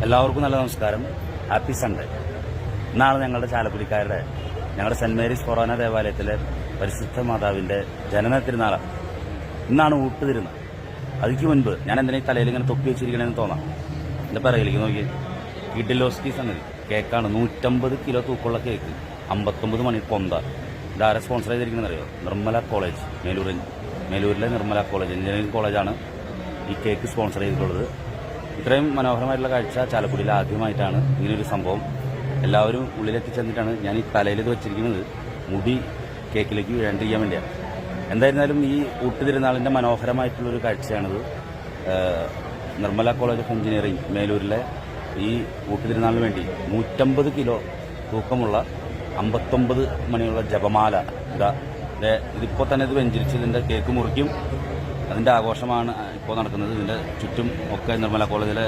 എല്ലാവർക്കും നല്ല നമസ്കാരം. Happy Sunday. ഇന്നാണ് ഞങ്ങളുടെ ചാലക്കുടിക്കാരുടെ ഞങ്ങളുടെ സെന്റ് മേരീസ് ഫൊറോന ദേവാലയത്തിലെ പരിശുദ്ധ മാതാവിന്റെ ജനന തിരുനാളാണ്. ഇന്നാണ് ഊട്ടുതിരുന്നത്. അതിക്ക് മുൻപ് ഞാൻ എന്തിനാ ഈ തലയിൽ ഇങ്ങനെ തൊപ്പി വെച്ചിരിക്കണമെന്ന് തോന്നാം. എന്റെ പറയിലേക്ക് നോക്കി ഇഡലോസ്കി സംഗതി കേക്കാണ്. 150 കിലോ തൂക്കമുള്ള കേക്ക്, 59 മണി പൊന്ത. ഇതാരെ സ്പോൺസർ ചെയ്തിരിക്കുന്നറിയോ? നിർമ്മല കോളേജ്, മേലൂരിലെ നിർമ്മല കോളേജ്, എഞ്ചിനീയറിംഗ് കോളേജാണ് ഈ കേക്ക് സ്പോൺസർ ചെയ്തിട്ടുള്ളത്. ഇത്രയും മനോഹരമായിട്ടുള്ള കാഴ്ച ചാലക്കുടിയിൽ ആദ്യമായിട്ടാണ് ഇങ്ങനെയൊരു സംഭവം. എല്ലാവരും ഉള്ളിലെത്തിച്ചെന്നിട്ടാണ് ഞാൻ ഈ തലയിൽ ഇത് വെച്ചിരിക്കുന്നത്, മുടി കേക്കിലേക്ക് വീഴാണ്ടിരിക്കാൻ വേണ്ടിയാണ്. എന്തായിരുന്നാലും ഈ ഊട്ടുതിരുന്നാളിൻ്റെ മനോഹരമായിട്ടുള്ളൊരു കാഴ്ചയാണിത്. നിർമ്മല കോളേജ് ഓഫ് എഞ്ചിനീയറിംഗ് മേലൂരിലെ ഈ ഊട്ടുതിരുന്നാളിന് വേണ്ടി 150 കിലോ തൂക്കമുള്ള 59 മണിയുള്ള ജപമാല. ഇതിപ്പോൾ തന്നെ ഇത് വെഞ്ചരിച്ച് ഇതിൻ്റെ കേക്ക് മുറിക്കും. അതിൻ്റെ ആഘോഷമാണ് ഇപ്പോൾ നടക്കുന്നത്. ഇതിൻ്റെ ചുറ്റും ഒക്കെ നിർമ്മല കോളേജിലെ